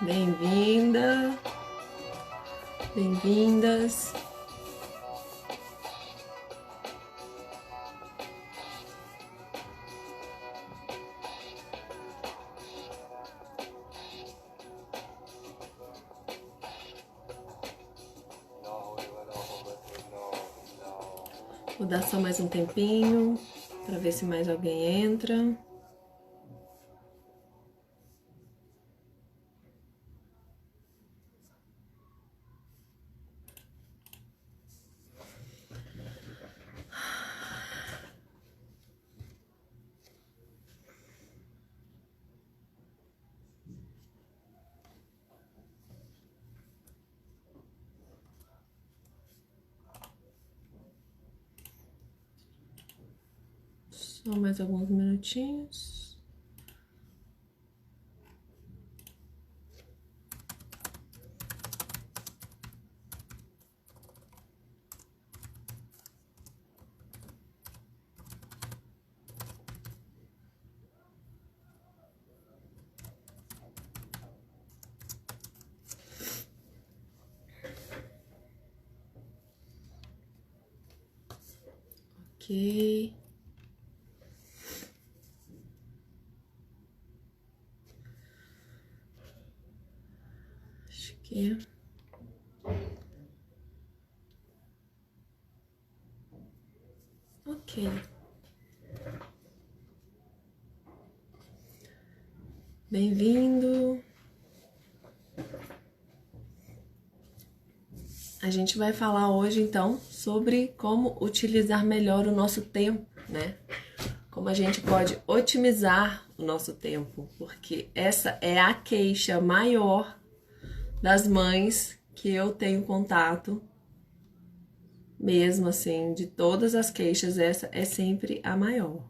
Bem-vinda, bem-vindas. Vou dar só mais um tempinho para ver se mais alguém entra. Só mais alguns minutinhos. Ok. Acho que ok. Bem-vindo. A gente vai falar hoje, então, sobre como utilizar melhor o nosso tempo, né? Como a gente pode otimizar o nosso tempo, porque essa é a queixa maior das mães que eu tenho contato, mesmo assim, de todas as queixas, essa é sempre a maior.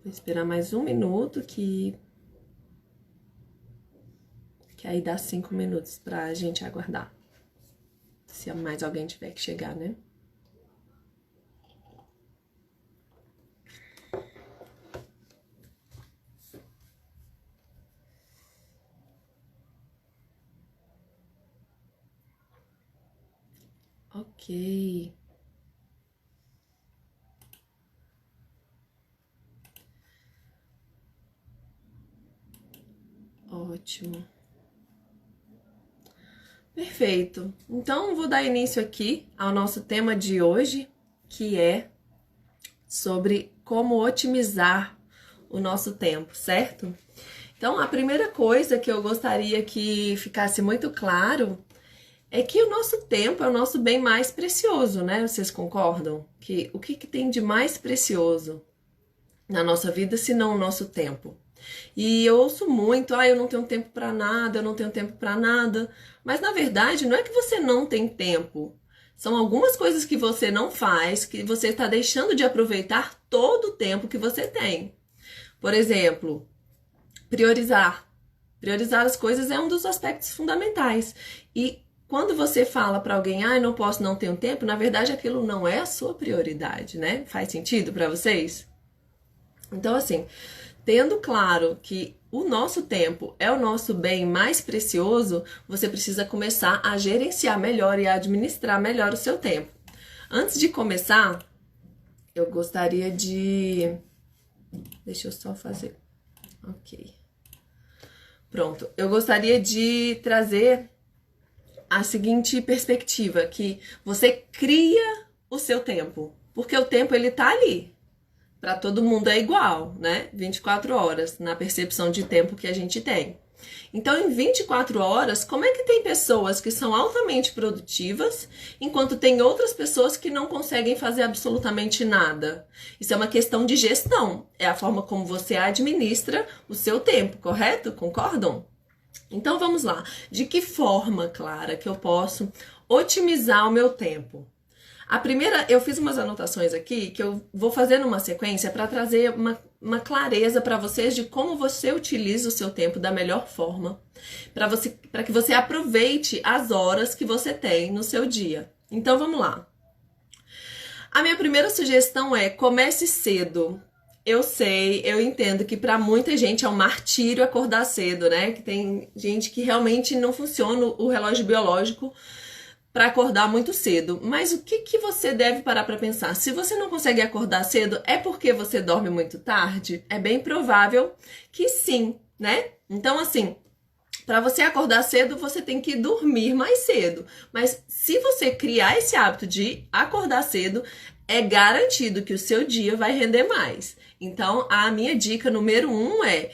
Vou esperar mais um minuto que aí dá 5 minutos pra gente aguardar. Se mais alguém tiver que chegar, né? Ok. Ótimo. Perfeito. Então, vou dar início aqui ao nosso tema de hoje, que é sobre como otimizar o nosso tempo, certo? Então, a primeira coisa que eu gostaria que ficasse muito claro é que o nosso tempo é o nosso bem mais precioso, né? Vocês concordam? Que o que tem de mais precioso na nossa vida se não o nosso tempo? E eu ouço muito, eu não tenho tempo para nada, eu não tenho tempo para nada. Mas na verdade, não é que você não tem tempo. São algumas coisas que você não faz, que você está deixando de aproveitar todo o tempo que você tem. Por exemplo, priorizar. Priorizar as coisas é um dos aspectos fundamentais. E quando você fala para alguém, não posso, não tenho tempo, na verdade aquilo não é a sua prioridade, né? Faz sentido para vocês? Então, assim, tendo claro que o nosso tempo é o nosso bem mais precioso, você precisa começar a gerenciar melhor e a administrar melhor o seu tempo. Antes de começar, eu gostaria de... Deixa eu só fazer... Ok. Pronto. Eu gostaria de trazer a seguinte perspectiva, que você cria o seu tempo, porque o tempo ele tá ali. Para todo mundo é igual, né? 24 horas na percepção de tempo que a gente tem. Então, em 24 horas, como é que tem pessoas que são altamente produtivas, enquanto tem outras pessoas que não conseguem fazer absolutamente nada? Isso é uma questão de gestão. É a forma como você administra o seu tempo, correto? Concordam? Então, vamos lá. De que forma, Clara, que eu posso otimizar o meu tempo? A primeira, eu fiz umas anotações aqui que eu vou fazer numa sequência para trazer uma clareza para vocês de como você utiliza o seu tempo da melhor forma, para que você aproveite as horas que você tem no seu dia. Então vamos lá. A minha primeira sugestão é: comece cedo. Eu sei, eu entendo que para muita gente é um martírio acordar cedo, né? Que tem gente que realmente não funciona o relógio biológico para acordar muito cedo. Mas o que você deve parar para pensar? Se você não consegue acordar cedo, é porque você dorme muito tarde? É bem provável que sim, né? Então, assim, para você acordar cedo, você tem que dormir mais cedo. Mas se você criar esse hábito de acordar cedo, é garantido que o seu dia vai render mais. Então, a minha dica número 1 é: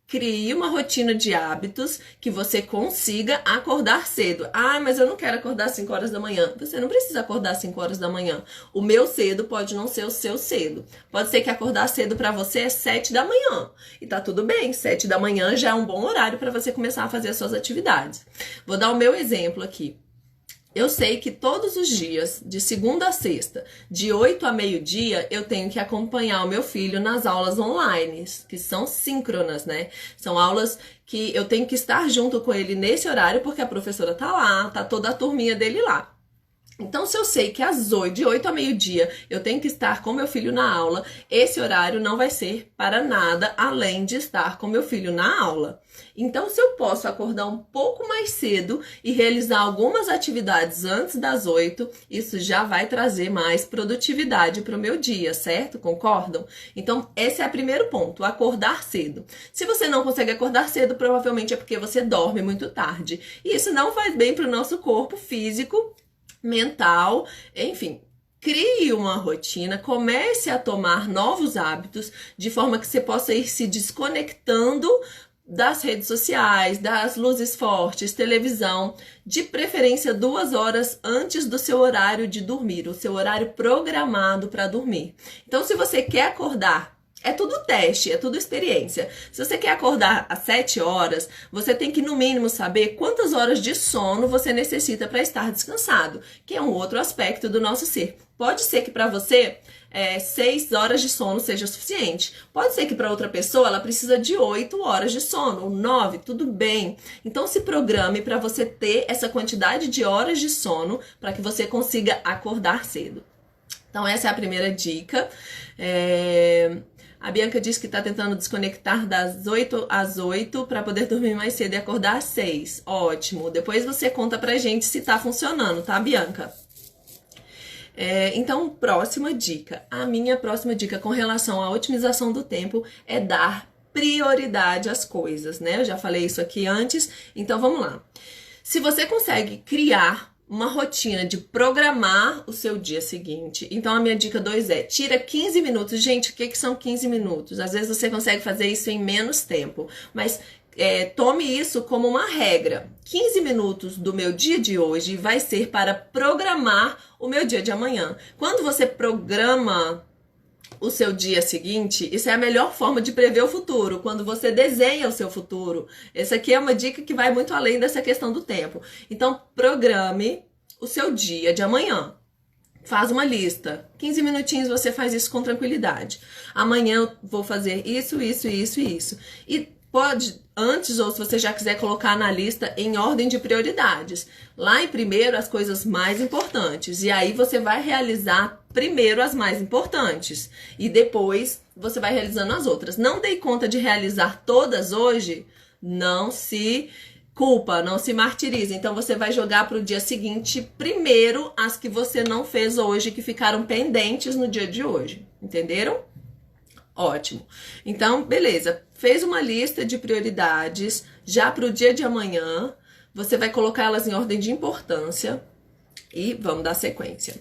crie uma rotina de hábitos que você consiga acordar cedo. Ah, mas eu não quero acordar às 5 horas da manhã. Você não precisa acordar às 5 horas da manhã. O meu cedo pode não ser o seu cedo. Pode ser que acordar cedo para você é 7 da manhã. E tá tudo bem, 7 da manhã já é um bom horário para você começar a fazer as suas atividades. Vou dar o meu exemplo aqui. Eu sei que todos os dias, de segunda a sexta, de 8 a meio-dia, eu tenho que acompanhar o meu filho nas aulas online, que são síncronas, né? São aulas que eu tenho que estar junto com ele nesse horário, porque a professora tá lá, tá toda a turminha dele lá. Então, se eu sei que de 8 a meio-dia eu tenho que estar com meu filho na aula, esse horário não vai ser para nada além de estar com meu filho na aula. Então, se eu posso acordar um pouco mais cedo e realizar algumas atividades antes das 8, isso já vai trazer mais produtividade para o meu dia, certo? Concordam? Então, esse é o primeiro ponto, acordar cedo. Se você não consegue acordar cedo, provavelmente é porque você dorme muito tarde. E isso não faz bem para o nosso corpo físico, mental, enfim. Crie uma rotina, comece a tomar novos hábitos, de forma que você possa ir se desconectando das redes sociais, das luzes fortes, televisão, de preferência 2 horas antes do seu horário de dormir, o seu horário programado para dormir. Então, se você quer acordar, é tudo teste, é tudo experiência. Se você quer acordar às 7 horas, você tem que, no mínimo, saber quantas horas de sono você necessita para estar descansado, que é um outro aspecto do nosso ser. Pode ser que para você 6 horas de sono seja suficiente. Pode ser que para outra pessoa ela precisa de 8 horas de sono, ou 9, tudo bem. Então se programe para você ter essa quantidade de horas de sono para que você consiga acordar cedo. Então essa é a primeira dica. A Bianca disse que está tentando desconectar das 8 às 8 para poder dormir mais cedo e acordar às 6. Ótimo. Depois você conta pra gente se tá funcionando, tá, Bianca? Então, próxima dica. A minha próxima dica com relação à otimização do tempo é dar prioridade às coisas, né? Eu já falei isso aqui antes, então vamos lá. Se você consegue criar uma rotina de programar o seu dia seguinte. Então, a minha dica 2 é: tira 15 minutos. Gente, o que são 15 minutos? Às vezes você consegue fazer isso em menos tempo, mas tome isso como uma regra. 15 minutos do meu dia de hoje vai ser para programar o meu dia de amanhã. Quando você programa o seu dia seguinte, isso é a melhor forma de prever o futuro, quando você desenha o seu futuro. Essa aqui é uma dica que vai muito além dessa questão do tempo. Então, programe o seu dia de amanhã. Faz uma lista. 15 minutinhos você faz isso com tranquilidade. Amanhã eu vou fazer isso, isso, isso e isso. E pode, antes, ou se você já quiser colocar na lista em ordem de prioridades. Lá em primeiro, as coisas mais importantes. E aí você vai realizar primeiro as mais importantes. E depois você vai realizando as outras. Não dei conta de realizar todas hoje, não se culpa, não se martirize. Então você vai jogar para o dia seguinte primeiro as que você não fez hoje, que ficaram pendentes no dia de hoje. Entenderam? Ótimo. Então, beleza. Fez uma lista de prioridades já para o dia de amanhã. Você vai colocar elas em ordem de importância e vamos dar sequência.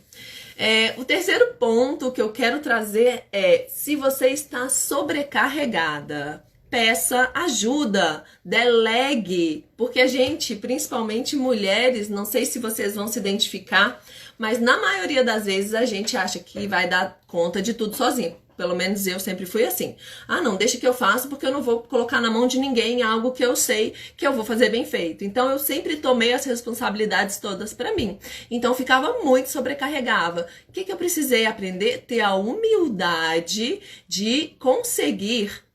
O terceiro ponto que eu quero trazer é: se você está sobrecarregada, peça ajuda, delegue, porque a gente, principalmente mulheres, não sei se vocês vão se identificar, mas na maioria das vezes a gente acha que vai dar conta de tudo sozinho. Pelo menos eu sempre fui assim. Ah, não, deixa que eu faço porque eu não vou colocar na mão de ninguém algo que eu sei que eu vou fazer bem feito. Então eu sempre tomei as responsabilidades todas pra mim. Então ficava muito sobrecarregava. O que eu precisei aprender? Ter a humildade de conseguir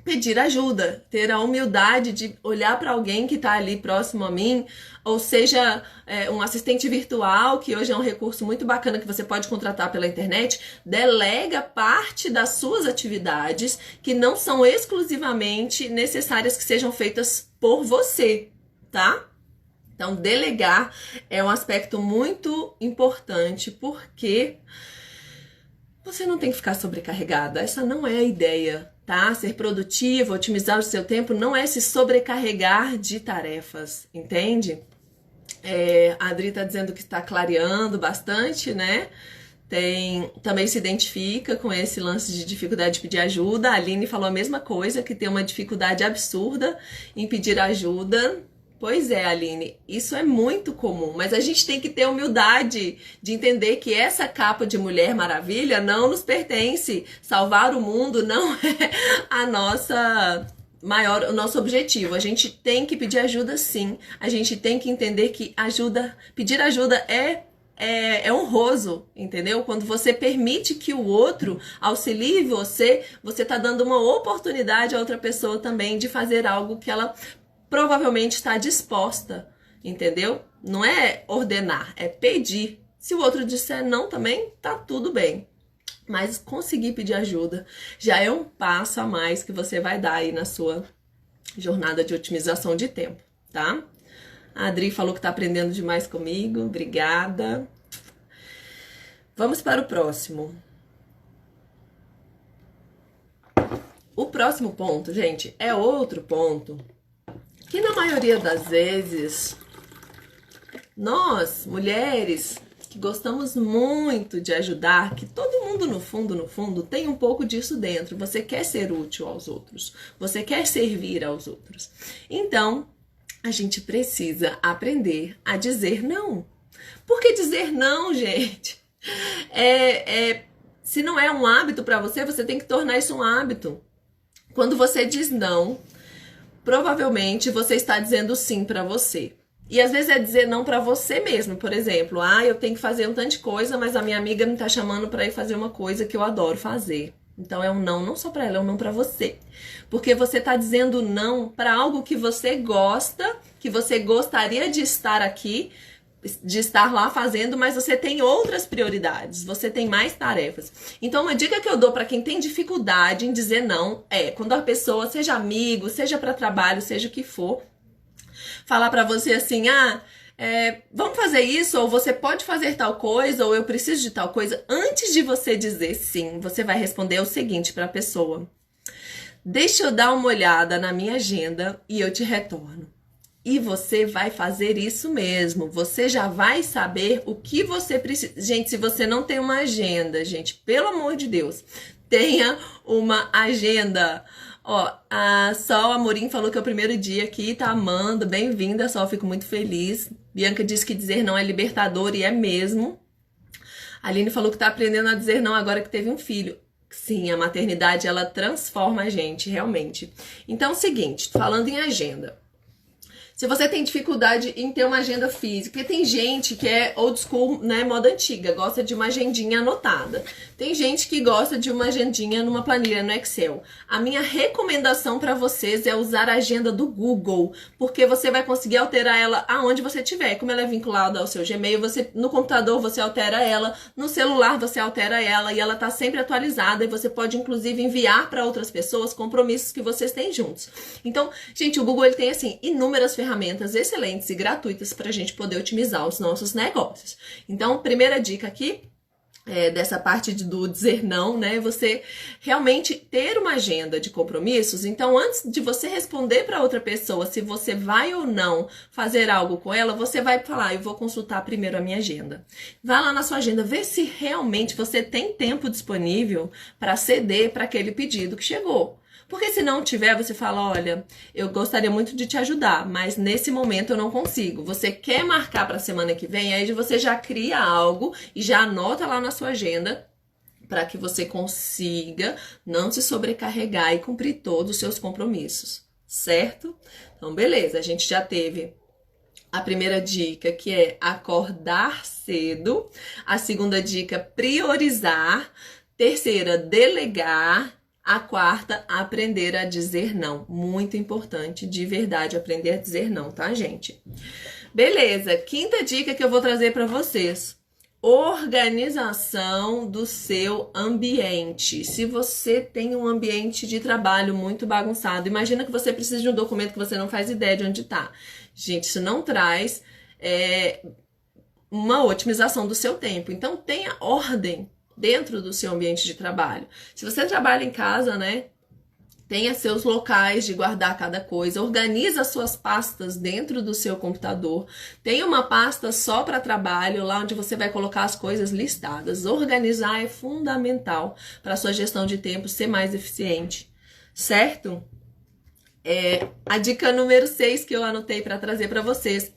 pedir ajuda, ter a humildade de olhar para alguém que está ali próximo a mim, ou seja, um assistente virtual, que hoje é um recurso muito bacana que você pode contratar pela internet, delega parte das suas atividades que não são exclusivamente necessárias que sejam feitas por você, tá? Então, delegar é um aspecto muito importante, porque você não tem que ficar sobrecarregada, essa não é a ideia. Tá? Ser produtivo, otimizar o seu tempo não é se sobrecarregar de tarefas, entende? A Adri tá dizendo que está clareando bastante, né? Também se identifica com esse lance de dificuldade de pedir ajuda. A Aline falou a mesma coisa, que tem uma dificuldade absurda em pedir ajuda. Pois é, Aline, isso é muito comum, mas a gente tem que ter humildade de entender que essa capa de Mulher Maravilha não nos pertence. Salvar o mundo não é o nosso objetivo. A gente tem que pedir ajuda, sim. A gente tem que entender que pedir ajuda é honroso, entendeu? Quando você permite que o outro auxilie você tá dando uma oportunidade a outra pessoa também de fazer algo que ela provavelmente está disposta, entendeu? Não é ordenar, é pedir. Se o outro disser não também, tá tudo bem. Mas conseguir pedir ajuda já é um passo a mais que você vai dar aí na sua jornada de otimização de tempo, tá? A Adri falou que tá aprendendo demais comigo, obrigada. Vamos para o próximo. O próximo ponto, gente, é outro ponto que na maioria das vezes, nós, mulheres, que gostamos muito de ajudar, que todo mundo no fundo, tem um pouco disso dentro. Você quer ser útil aos outros, você quer servir aos outros. Então, a gente precisa aprender a dizer não. Por que dizer não, gente? Se não é um hábito para você, você tem que tornar isso um hábito. Quando você diz não, provavelmente você está dizendo sim para você. E às vezes é dizer não para você mesmo. Por exemplo, eu tenho que fazer um tanto de coisa, mas a minha amiga me tá chamando para ir fazer uma coisa que eu adoro fazer. Então é um não só para ela, é um não para você. Porque você tá dizendo não para algo que você gosta, que você gostaria de estar aqui, de estar lá fazendo, mas você tem outras prioridades, você tem mais tarefas. Então, uma dica que eu dou para quem tem dificuldade em dizer não quando a pessoa, seja amigo, seja para trabalho, seja o que for, falar para você assim, vamos fazer isso, ou você pode fazer tal coisa, ou eu preciso de tal coisa. Antes de você dizer sim, você vai responder o seguinte para a pessoa: deixa eu dar uma olhada na minha agenda e eu te retorno. E você vai fazer isso mesmo. Você já vai saber o que você precisa. Gente, se você não tem uma agenda, gente, pelo amor de Deus, tenha uma agenda. A Sol Amorim falou que é o primeiro dia aqui, tá amando. Bem-vinda, Sol, fico muito feliz. Bianca disse que dizer não é libertador e é mesmo. A Aline falou que tá aprendendo a dizer não agora que teve um filho. Sim, a maternidade, ela transforma a gente, realmente. Então, é o seguinte, falando em agenda. Se você tem dificuldade em ter uma agenda física, porque tem gente que é old school, né, moda antiga, gosta de uma agendinha anotada. Tem gente que gosta de uma agendinha numa planilha no Excel. A minha recomendação para vocês é usar a agenda do Google, porque você vai conseguir alterar ela aonde você estiver. Como ela é vinculada ao seu Gmail, no computador você altera ela, no celular você altera ela e ela tá sempre atualizada e você pode inclusive enviar para outras pessoas compromissos que vocês têm juntos. Então, gente, o Google ele tem assim inúmeras ferramentas excelentes e gratuitas para a gente poder otimizar os nossos negócios. Então, primeira dica aqui dessa parte do dizer não, né? Você realmente ter uma agenda de compromissos. Então, antes de você responder para outra pessoa se você vai ou não fazer algo com ela, você vai falar, eu vou consultar primeiro a minha agenda. Vá lá na sua agenda, vê se realmente você tem tempo disponível para ceder para aquele pedido que chegou. Porque se não tiver, você fala, olha, eu gostaria muito de te ajudar, mas nesse momento eu não consigo. Você quer marcar para a semana que vem, aí você já cria algo e já anota lá na sua agenda para que você consiga não se sobrecarregar e cumprir todos os seus compromissos, certo? Então, beleza, a gente já teve a primeira dica, que é acordar cedo. A segunda dica, priorizar. Terceira, delegar. A quarta, aprender a dizer não. Muito importante, de verdade, aprender a dizer não, tá, gente? Beleza, quinta dica que eu vou trazer para vocês. Organização do seu ambiente. Se você tem um ambiente de trabalho muito bagunçado, imagina que você precisa de um documento que você não faz ideia de onde está. Gente, isso não traz uma otimização do seu tempo. Então, tenha ordem dentro do seu ambiente de trabalho. Se você trabalha em casa, né? Tenha seus locais de guardar cada coisa, organiza suas pastas dentro do seu computador, tenha uma pasta só para trabalho, lá onde você vai colocar as coisas listadas. Organizar é fundamental para a sua gestão de tempo ser mais eficiente, certo? A dica número 6 que eu anotei para trazer para vocês,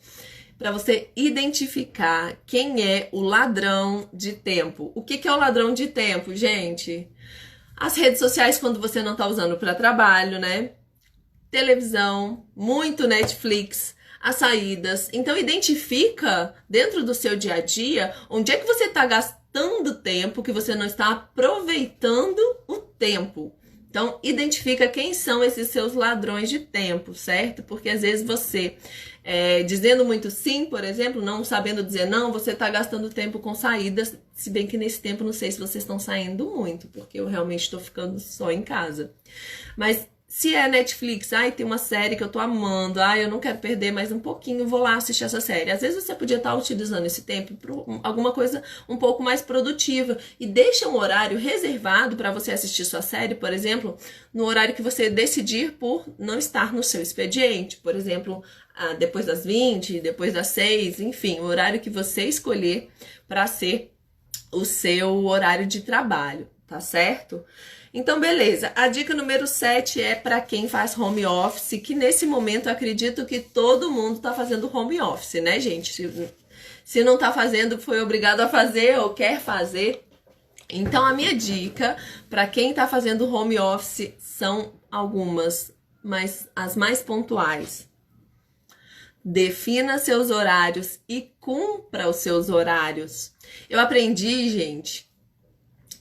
para você identificar quem é o ladrão de tempo. O que é o ladrão de tempo, gente? As redes sociais, quando você não está usando para trabalho, né? Televisão, muito Netflix, as saídas. Então, identifica dentro do seu dia a dia onde é que você está gastando tempo, que você não está aproveitando o tempo. Então, identifica quem são esses seus ladrões de tempo, certo? Porque às vezes você, dizendo muito sim, por exemplo, não sabendo dizer não, você está gastando tempo com saídas, se bem que nesse tempo não sei se vocês estão saindo muito, porque eu realmente estou ficando só em casa. Mas se é Netflix, tem uma série que eu tô amando, eu não quero perder mais um pouquinho, vou lá assistir essa série. Às vezes você podia estar utilizando esse tempo para alguma coisa um pouco mais produtiva e deixa um horário reservado para você assistir sua série, por exemplo, no horário que você decidir por não estar no seu expediente, por exemplo, depois das 20, depois das 6, enfim, o horário que você escolher para ser o seu horário de trabalho, tá certo? Então, beleza. A dica número 7 é para quem faz home office, que nesse momento eu acredito que todo mundo tá fazendo home office, né, gente? Se não tá fazendo, foi obrigado a fazer ou quer fazer. Então, a minha dica para quem tá fazendo home office são algumas, mas as mais pontuais. Defina seus horários e cumpra os seus horários. Eu aprendi, gente,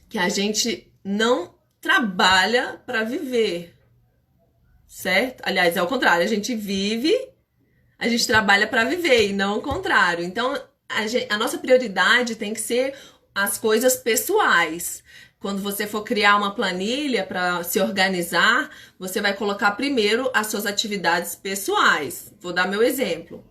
que a gente não trabalha para viver, certo? Aliás, é o contrário, a gente trabalha para viver e não o contrário. Então, a nossa prioridade tem que ser as coisas pessoais. Quando você for criar uma planilha para se organizar, você vai colocar primeiro as suas atividades pessoais. Vou dar meu exemplo.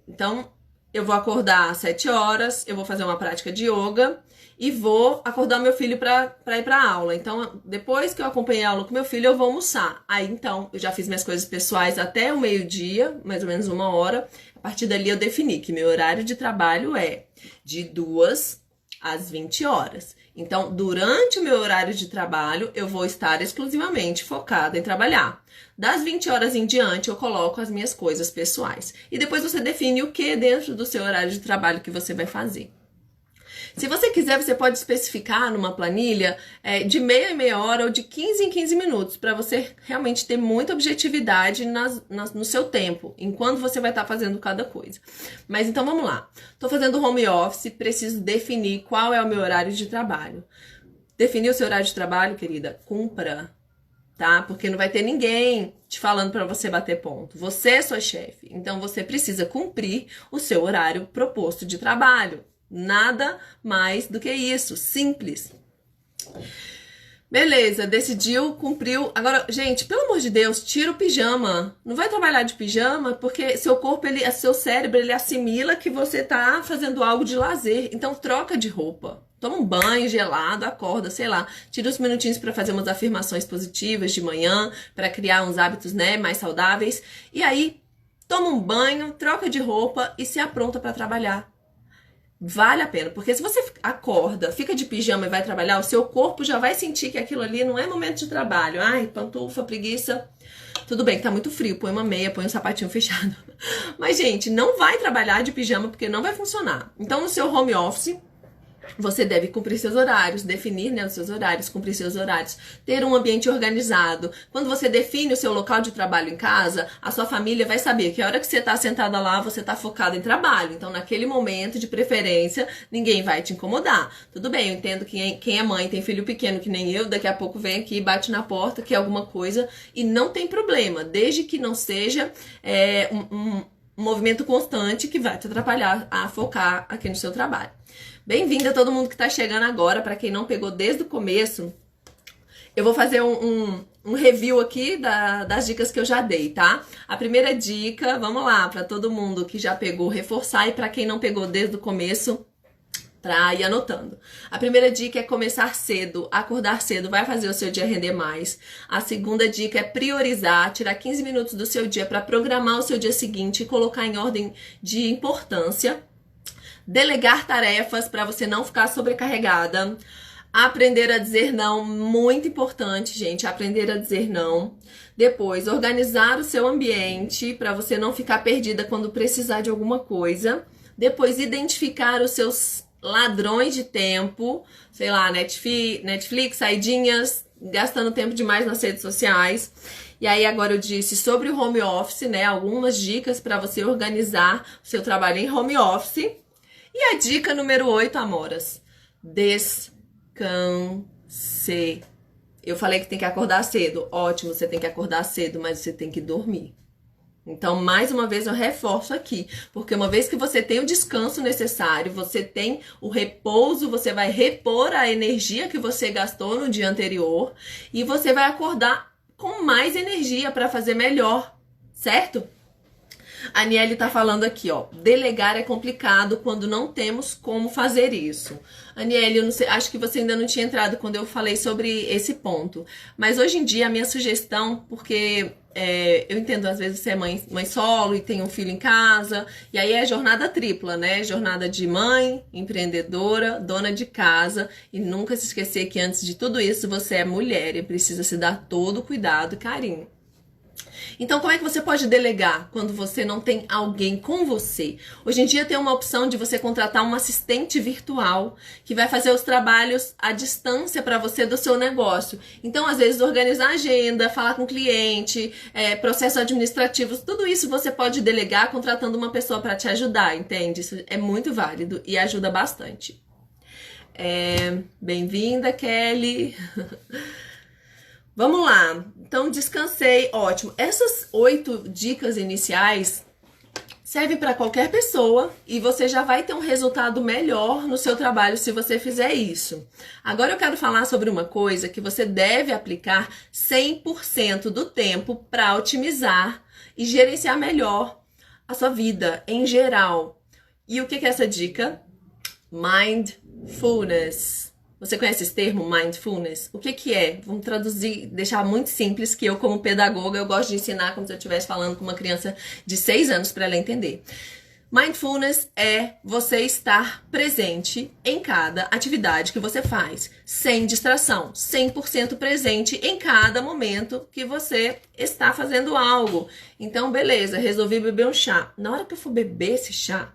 Então, eu vou acordar às 7 horas, eu vou fazer uma prática de yoga e vou acordar meu filho para ir para aula. Então, depois que eu acompanhei a aula com meu filho, eu vou almoçar. Aí, então, eu já fiz minhas coisas pessoais até o meio-dia, mais ou menos 1 hora. A partir dali, eu defini que meu horário de trabalho é de 2 às 20 horas. Então, durante o meu horário de trabalho, eu vou estar exclusivamente focada em trabalhar. Das 20 horas em diante, eu coloco as minhas coisas pessoais. E depois você define o que dentro do seu horário de trabalho que você vai fazer. Se você quiser, você pode especificar numa planilha de meia em meia hora ou de 15 em 15 minutos, para você realmente ter muita objetividade no seu tempo, enquanto você vai estar fazendo cada coisa. Mas então vamos lá. Estou fazendo home office, preciso definir qual é o meu horário de trabalho. Definir o seu horário de trabalho, querida, cumpra, tá? Porque não vai ter ninguém te falando para você bater ponto. Você é sua chefe, então você precisa cumprir o seu horário proposto de trabalho. Nada mais do que isso, simples. Beleza, decidiu, cumpriu. Agora, gente, pelo amor de Deus, tira o pijama. Não vai trabalhar de pijama, porque seu corpo, seu cérebro, ele assimila que você tá fazendo algo de lazer. Então, troca de roupa. Toma um banho gelado, acorda, sei lá. Tira uns minutinhos para fazer umas afirmações positivas de manhã, para criar uns hábitos, né, mais saudáveis. E aí, toma um banho, troca de roupa e se apronta para trabalhar. Vale a pena, porque se você acorda, fica de pijama e vai trabalhar, o seu corpo já vai sentir que aquilo ali não é momento de trabalho. Ai, pantufa, preguiça. Tudo bem que tá muito frio, põe uma meia, põe um sapatinho fechado. Mas, gente, não vai trabalhar de pijama porque não vai funcionar. Então, no seu home office, Você deve cumprir seus horários, definir, né, os seus horários, cumprir seus horários, ter um ambiente organizado. Quando você define o seu local de trabalho em casa, a sua família vai saber que a hora que você está sentada lá, você está focada em trabalho. Então, naquele momento, de preferência, ninguém vai te incomodar. Tudo bem, eu entendo que quem é mãe, tem filho pequeno que nem eu, daqui a pouco vem aqui, bate na porta, quer alguma coisa, e não tem problema, desde que não seja um movimento constante que vai te atrapalhar a focar aqui no seu trabalho. Bem-vindo a todo mundo que está chegando agora. Para quem não pegou desde o começo, eu vou fazer um review aqui das dicas que eu já dei, tá? A primeira dica, vamos lá, para todo mundo que já pegou, reforçar, e para quem não pegou desde o começo, para ir anotando. A primeira dica é começar cedo, acordar cedo, vai fazer o seu dia render mais. A segunda dica é priorizar, tirar 15 minutos do seu dia para programar o seu dia seguinte e colocar em ordem de importância. Delegar tarefas para você não ficar sobrecarregada. Aprender a dizer não, muito importante, gente, aprender a dizer não. Depois, organizar o seu ambiente para você não ficar perdida quando precisar de alguma coisa. Depois, identificar os seus ladrões de tempo, sei lá, Netflix, saidinhas, gastando tempo demais nas redes sociais. E aí agora eu disse sobre o home office, né, algumas dicas para você organizar o seu trabalho em home office. E a dica número 8, amoras, descanse. Eu falei que tem que acordar cedo. Ótimo, você tem que acordar cedo, mas você tem que dormir. Então, mais uma vez, eu reforço aqui. Porque uma vez que você tem o descanso necessário, você tem o repouso, você vai repor a energia que você gastou no dia anterior. E você vai acordar com mais energia para fazer melhor, certo? A Aniele tá falando aqui, ó, delegar é complicado quando não temos como fazer isso. Aniele, eu não sei, acho que você ainda não tinha entrado quando eu falei sobre esse ponto. Mas hoje em dia a minha sugestão, porque eu entendo às vezes você é mãe solo e tem um filho em casa, e aí é jornada tripla, né? Jornada de mãe, empreendedora, dona de casa, e nunca se esquecer que antes de tudo isso você é mulher e precisa se dar todo o cuidado e carinho. Então, como é que você pode delegar quando você não tem alguém com você? Hoje em dia tem uma opção de você contratar um assistente virtual que vai fazer os trabalhos à distância para você do seu negócio. Então, às vezes, organizar a agenda, falar com o cliente, processos administrativos, tudo isso você pode delegar contratando uma pessoa para te ajudar, entende? Isso é muito válido e ajuda bastante. Bem-vinda, Kelly! Vamos lá, então descansei, ótimo. Essas 8 dicas iniciais servem para qualquer pessoa e você já vai ter um resultado melhor no seu trabalho se você fizer isso. Agora eu quero falar sobre uma coisa que você deve aplicar 100% do tempo para otimizar e gerenciar melhor a sua vida em geral. E o que é essa dica? Mindfulness. Você conhece esse termo, mindfulness? O que é? Vamos traduzir, deixar muito simples, que eu como pedagoga, eu gosto de ensinar como se eu estivesse falando com uma criança de 6 anos para ela entender. Mindfulness é você estar presente em cada atividade que você faz, sem distração, 100% presente em cada momento que você está fazendo algo. Então, beleza, resolvi beber um chá. Na hora que eu for beber esse chá,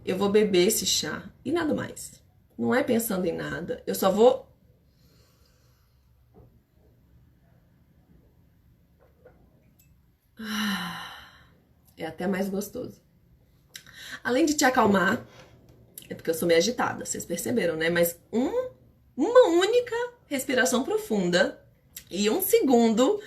eu vou beber esse chá e nada mais. Não é pensando em nada. Eu só vou... É até mais gostoso. Além de te acalmar, é porque eu sou meio agitada, vocês perceberam, né? Mas uma única respiração profunda e 1 segundo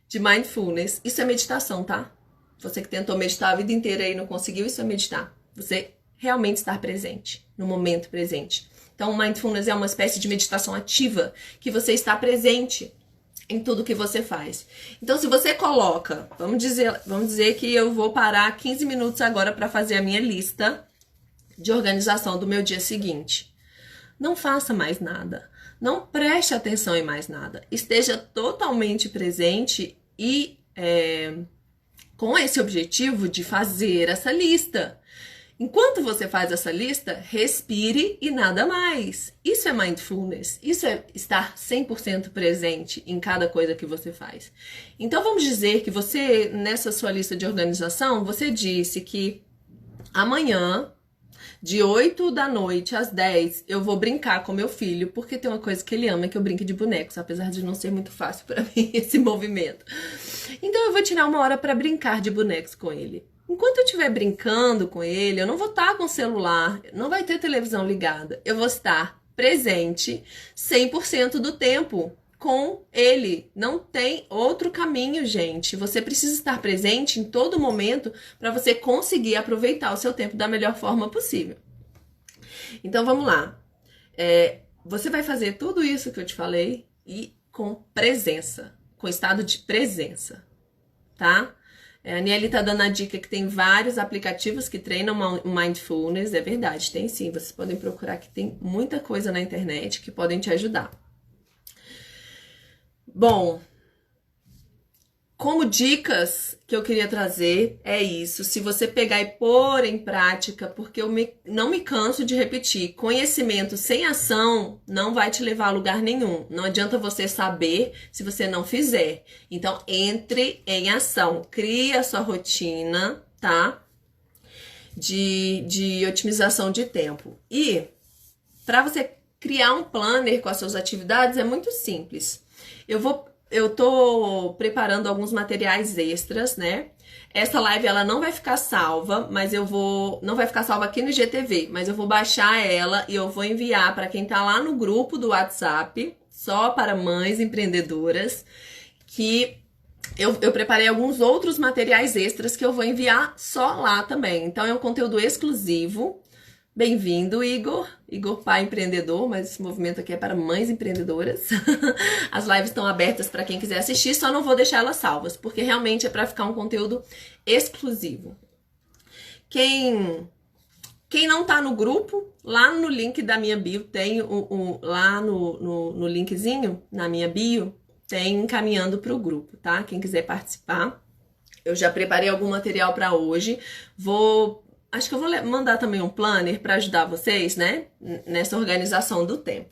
de mindfulness, isso é meditação, tá? Você que tentou meditar a vida inteira e não conseguiu, isso é meditar. Você realmente estar presente, no momento presente. Então, mindfulness é uma espécie de meditação ativa, que você está presente em tudo que você faz. Então, se você coloca, vamos dizer que eu vou parar 15 minutos agora para fazer a minha lista de organização do meu dia seguinte. Não faça mais nada. Não preste atenção em mais nada. Esteja totalmente presente e com esse objetivo de fazer essa lista. Enquanto você faz essa lista, respire e nada mais. Isso é mindfulness. Isso é estar 100% presente em cada coisa que você faz. Então, vamos dizer que você, nessa sua lista de organização, você disse que amanhã De 8 da noite às 10, eu vou brincar com meu filho, porque tem uma coisa que ele ama, que eu brinque de bonecos, apesar de não ser muito fácil pra mim esse movimento. Então eu vou tirar uma hora pra brincar de bonecos com ele. Enquanto eu estiver brincando com ele, eu não vou estar com o celular, não vai ter televisão ligada. Eu vou estar presente 100% do tempo com ele. Não tem outro caminho, gente. Você precisa estar presente em todo momento para você conseguir aproveitar o seu tempo da melhor forma possível. Então vamos lá. Você vai fazer tudo isso que eu te falei e com presença, com estado de presença, tá? A Aniele tá dando a dica que tem vários aplicativos que treinam mindfulness. É verdade, tem sim. Vocês podem procurar que tem muita coisa na internet que podem te ajudar. Bom, como dicas que eu queria trazer é isso. Se você pegar e pôr em prática, porque não me canso de repetir, conhecimento sem ação não vai te levar a lugar nenhum. Não adianta você saber se você não fizer. Então, entre em ação. Crie a sua rotina, tá? De otimização de tempo. E para você criar um planner com as suas atividades é muito simples. Eu tô preparando alguns materiais extras, né? Essa live, ela não vai ficar salva, mas não vai ficar salva aqui no IGTV, mas eu vou baixar ela e eu vou enviar para quem tá lá no grupo do WhatsApp, só para mães empreendedoras, que eu preparei alguns outros materiais extras que eu vou enviar só lá também. Então é um conteúdo exclusivo. Bem-vindo, Igor. Igor Pai Empreendedor, mas esse movimento aqui é para mães empreendedoras. As lives estão abertas para quem quiser assistir, só não vou deixar elas salvas, porque realmente é para ficar um conteúdo exclusivo. Quem não tá no grupo, lá no link da minha bio, tem lá no linkzinho, na minha bio, tem encaminhando para o grupo, tá? Quem quiser participar. Eu já preparei algum material para hoje. Acho que eu vou mandar também um planner para ajudar vocês, né? Nessa organização do tempo.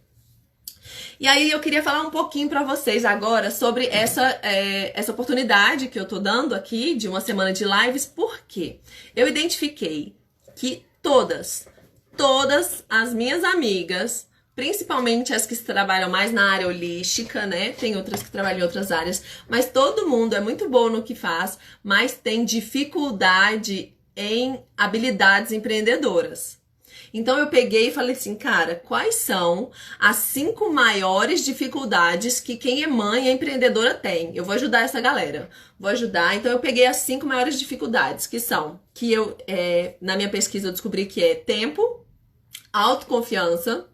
E aí eu queria falar um pouquinho para vocês agora sobre essa oportunidade que eu tô dando aqui de uma semana de lives, porque eu identifiquei que todas as minhas amigas, principalmente as que trabalham mais na área holística, né? Tem outras que trabalham em outras áreas, mas todo mundo é muito bom no que faz, mas tem dificuldade em habilidades empreendedoras. Então eu peguei e falei assim, cara, quais são as 5 maiores dificuldades que quem é mãe e é empreendedora tem? Eu vou ajudar essa galera. Vou ajudar. Então eu peguei as 5 maiores dificuldades, que eu, na minha pesquisa eu descobri que é tempo, autoconfiança,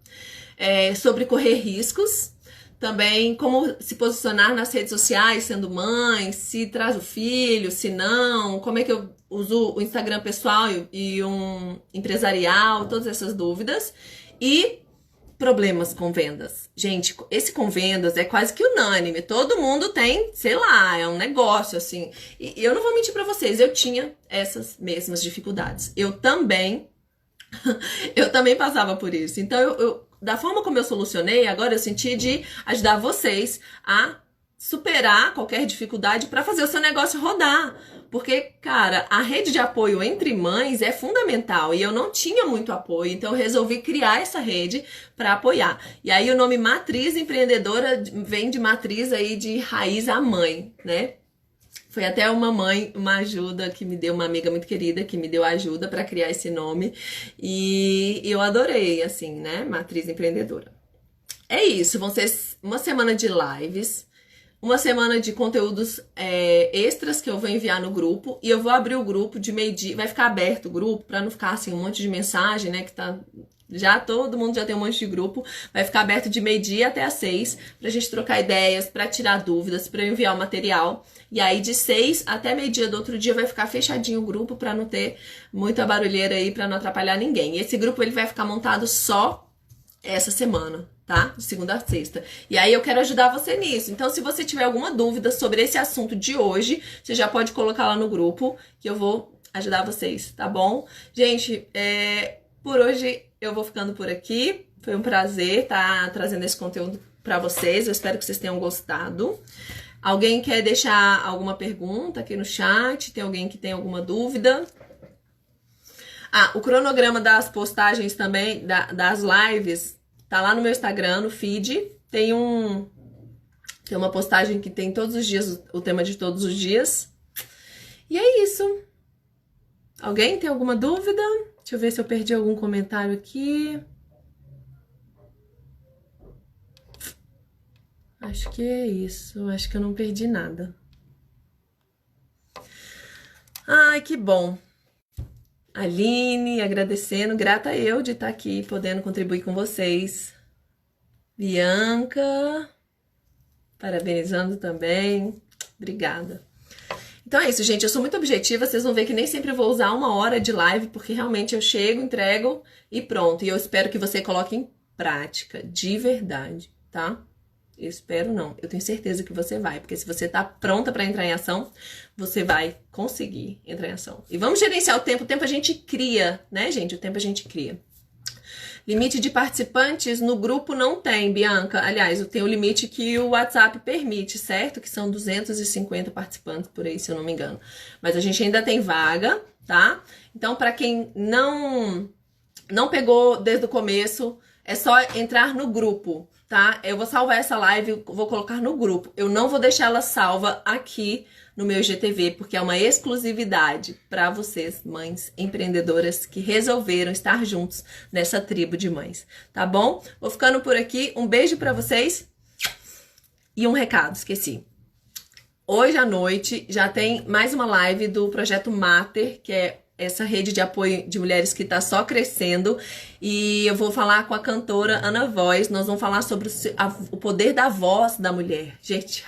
sobre correr riscos, também como se posicionar nas redes sociais sendo mãe, se traz o filho, se não, como é que eu uso o Instagram pessoal e um empresarial, todas essas dúvidas. E problemas com vendas. Gente, esse com vendas é quase que unânime. Todo mundo tem, sei lá, é um negócio assim. E eu não vou mentir pra vocês, eu tinha essas mesmas dificuldades. Eu também passava por isso. Então, da forma como eu solucionei, agora eu senti de ajudar vocês a superar qualquer dificuldade para fazer o seu negócio rodar. Porque, cara, a rede de apoio entre mães é fundamental e eu não tinha muito apoio, então eu resolvi criar essa rede para apoiar. E aí o nome Matriz Empreendedora vem de matriz aí de raiz a mãe, né? Foi até uma ajuda que me deu, uma amiga muito querida que me deu ajuda para criar esse nome. E eu adorei, assim, né? Matriz Empreendedora. É isso, vão ser uma semana de lives, uma semana de conteúdos extras que eu vou enviar no grupo. E eu vou abrir o grupo de meio-dia, vai ficar aberto o grupo para não ficar assim um monte de mensagem, né? Que tá... todo mundo já tem um monte de grupo. Vai ficar aberto de meio-dia até às 6 pra gente trocar ideias, pra tirar dúvidas, pra eu enviar o material. E aí de 6 até meio-dia do outro dia vai ficar fechadinho o grupo pra não ter muita barulheira aí, pra não atrapalhar ninguém. E esse grupo ele vai ficar montado só essa semana, tá? De segunda a sexta. E aí eu quero ajudar você nisso. Então se você tiver alguma dúvida sobre esse assunto de hoje, você já pode colocar lá no grupo que eu vou ajudar vocês, tá bom? Gente, por hoje eu vou ficando por aqui. Foi um prazer estar trazendo esse conteúdo para vocês. Eu espero que vocês tenham gostado. Alguém quer deixar alguma pergunta aqui no chat? Tem alguém que tem alguma dúvida? Ah, o cronograma das postagens também, das lives, tá lá no meu Instagram, no feed. Tem uma postagem que tem todos os dias, o tema de todos os dias. E é isso. Alguém tem alguma dúvida? Deixa eu ver se eu perdi algum comentário aqui. Acho que é isso. Acho que eu não perdi nada. Ai, que bom. Aline, agradecendo. Grata eu de estar aqui, podendo contribuir com vocês. Bianca, parabenizando também. Obrigada. Então é isso, gente. Eu sou muito objetiva. Vocês vão ver que nem sempre eu vou usar 1 hora de live, porque realmente eu chego, entrego e pronto. E eu espero que você coloque em prática, de verdade, tá? Eu espero não. Eu tenho certeza que você vai, porque se você tá pronta para entrar em ação, você vai conseguir entrar em ação. E vamos gerenciar o tempo. O tempo a gente cria, né, gente? O tempo a gente cria. Limite de participantes no grupo não tem, Bianca. Aliás, eu tenho o limite que o WhatsApp permite, certo? Que são 250 participantes por aí, se eu não me engano. Mas a gente ainda tem vaga, tá? Então, para quem não pegou desde o começo, é só entrar no grupo, tá? Eu vou salvar essa live, vou colocar no grupo. Eu não vou deixar ela salva aqui no meu IGTV, porque é uma exclusividade para vocês, mães empreendedoras que resolveram estar juntos nessa tribo de mães, tá bom? Vou ficando por aqui. Um beijo para vocês e um recado, esqueci. Hoje à noite já tem mais uma live do Projeto Mater, que é essa rede de apoio de mulheres que está só crescendo, e eu vou falar com a cantora Ana Voz. Nós vamos falar sobre o poder da voz da mulher. Gente,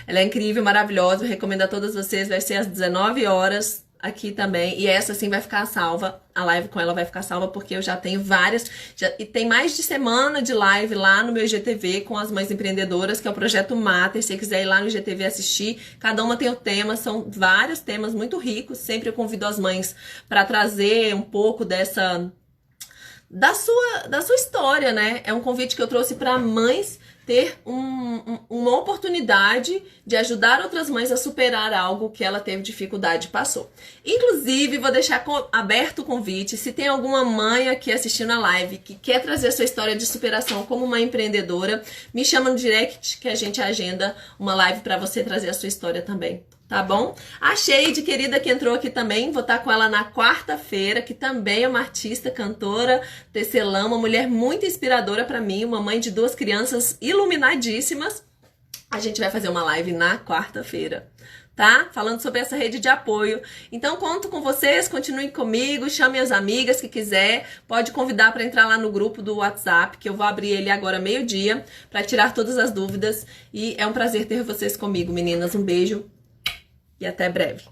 ela é incrível, maravilhosa, eu recomendo a todas vocês. Vai ser às 19 horas aqui também, e essa sim vai ficar salva, a live com ela vai ficar salva, porque eu já tenho várias, e tem mais de semana de live lá no meu IGTV com as mães empreendedoras, que é o Projeto Mater. Se você quiser ir lá no IGTV assistir, cada uma tem o tema, são vários temas muito ricos. Sempre eu convido as mães para trazer um pouco da sua história, né? É um convite que eu trouxe para mães ter uma oportunidade de ajudar outras mães a superar algo que ela teve dificuldade e passou. Inclusive, vou deixar aberto o convite, se tem alguma mãe aqui assistindo a live que quer trazer a sua história de superação como uma empreendedora, me chama no direct que a gente agenda uma live para você trazer a sua história também. Tá bom? A Sheide, querida, que entrou aqui também, vou estar com ela na quarta-feira, que também é uma artista, cantora, tecelã, uma mulher muito inspiradora pra mim, uma mãe de 2 crianças iluminadíssimas. A gente vai fazer uma live na quarta-feira, tá? Falando sobre essa rede de apoio. Então, conto com vocês, continuem comigo, chame as amigas que quiser, pode convidar para entrar lá no grupo do WhatsApp, que eu vou abrir ele agora meio-dia, para tirar todas as dúvidas. E é um prazer ter vocês comigo, meninas. Um beijo. E até breve.